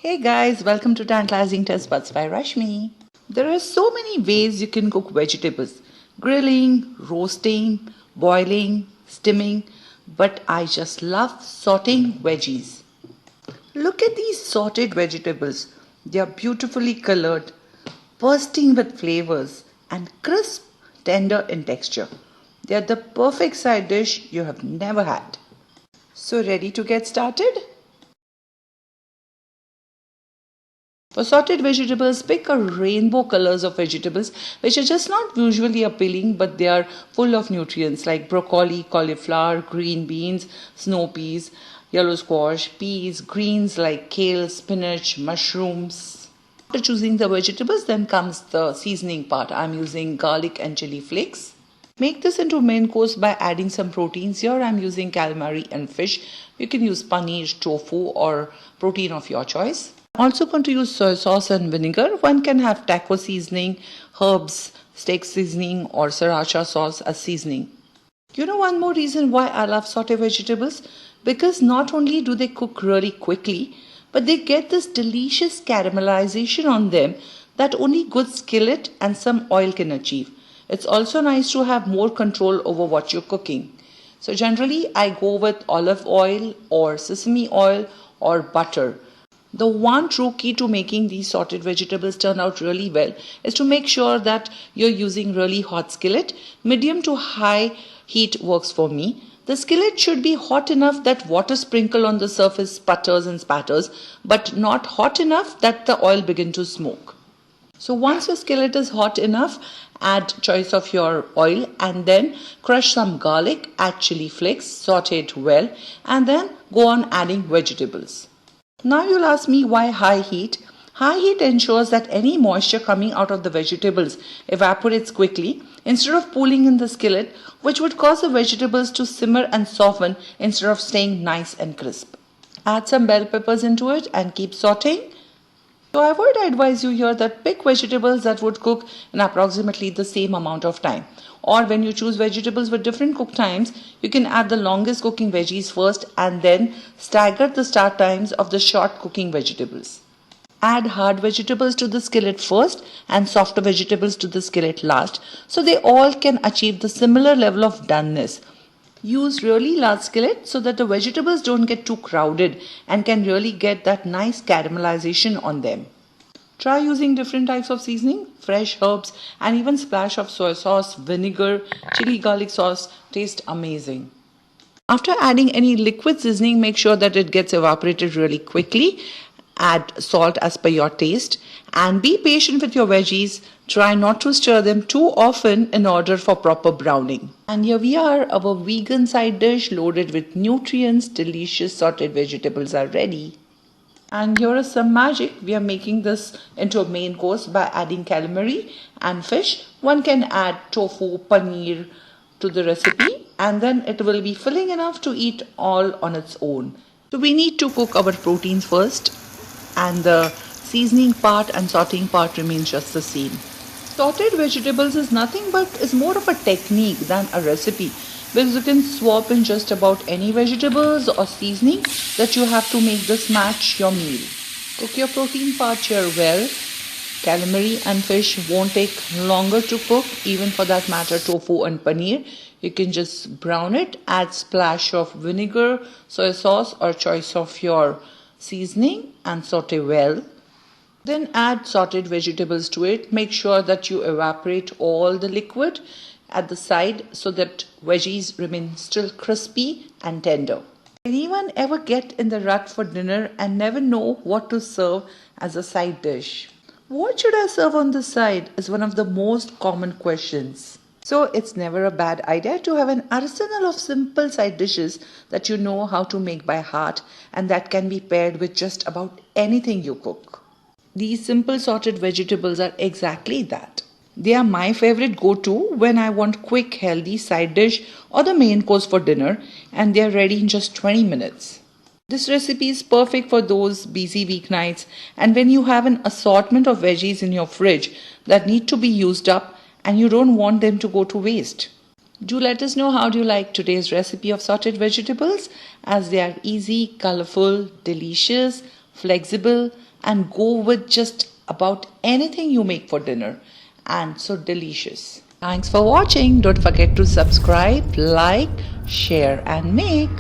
Hey guys, welcome to Tantalizing Taste Buds by Rashmi. There are so many ways you can cook vegetables. Grilling, roasting, boiling, steaming, but I just love sauteing veggies. Look at these sauteed vegetables. They are beautifully colored, bursting with flavors and crisp, tender in texture. They are the perfect side dish you have never had. So ready to get started? For sauteed vegetables, pick a rainbow colors of vegetables which are just not visually appealing but they are full of nutrients like broccoli, cauliflower, green beans, snow peas, yellow squash, peas, greens like kale, spinach, mushrooms. After choosing the vegetables, then comes the seasoning part. I'm using garlic and chili flakes. Make this into main course by adding some proteins. Here I'm using calamari and fish. You can use paneer, tofu or protein of your choice. I'm also going to use soy sauce and vinegar. One can have taco seasoning, herbs, steak seasoning or sriracha sauce as seasoning. You know one more reason why I love sauteed vegetables? Because not only do they cook really quickly, but they get this delicious caramelization on them that only good skillet and some oil can achieve. It's also nice to have more control over what you're cooking. So generally I go with olive oil or sesame oil or butter. The one true key to making these sauteed vegetables turn out really well is to make sure that you're using really hot skillet. Medium to high heat works for me. The skillet should be hot enough that water sprinkle on the surface sputters and spatters, but not hot enough that the oil begin to smoke. So once your skillet is hot enough, add choice of your oil and then crush some garlic, add chili flakes, saute it well and then go on adding vegetables. Now you'll ask me why high heat? High heat ensures that any moisture coming out of the vegetables evaporates quickly instead of pooling in the skillet, which would cause the vegetables to simmer and soften instead of staying nice and crisp. Add some bell peppers into it and keep sauteing. So I would advise you here that pick vegetables that would cook in approximately the same amount of time. Or when you choose vegetables with different cook times, you can add the longest cooking veggies first and then stagger the start times of the short cooking vegetables. Add hard vegetables to the skillet first and softer vegetables to the skillet last so they all can achieve the similar level of doneness. Use really large skillet so that the vegetables don't get too crowded and can really get that nice caramelization on them. Try using different types of seasoning, fresh herbs and even splash of soy sauce, vinegar, chili garlic sauce taste amazing. After adding any liquid seasoning, make sure that it gets evaporated really quickly. Add salt as per your taste and be patient with your veggies. Try not to stir them too often in order for proper browning. And here we are, our vegan side dish loaded with nutrients. Delicious sauteed vegetables are ready. And here is some magic. We are making this into a main course by adding calamari and fish. One can add tofu, paneer to the recipe and then it will be filling enough to eat all on its own. So we need to cook our proteins first and the seasoning part and sauteing part remains just the same. Sauteed vegetables is nothing but is more of a technique than a recipe because you can swap in just about any vegetables or seasoning that you have to make this match your meal. Cook your protein part here well. Calamari and fish won't take longer to cook, even for that matter tofu and paneer. You can just brown it, add splash of vinegar, soy sauce or choice of your seasoning and saute well. Then add sauteed vegetables to it. Make sure that you evaporate all the liquid at the side so that veggies remain still crispy and tender. Anyone ever get in the rut for dinner and never know what to serve as a side dish? What should I serve on the side is one of the most common questions. So it's never a bad idea to have an arsenal of simple side dishes that you know how to make by heart and that can be paired with just about anything you cook. These simple sauteed vegetables are exactly that. They are my favorite go-to when I want quick healthy side dish or the main course for dinner and they are ready in just 20 minutes. This recipe is perfect for those busy weeknights and when you have an assortment of veggies in your fridge that need to be used up and you don't want them to go to waste. Do let us know how do you like today's recipe of sauteed vegetables as they are easy, colorful, delicious, flexible and go with just about anything you make for dinner. And so delicious. Thanks for watching. Don't forget to subscribe, like, share, and make.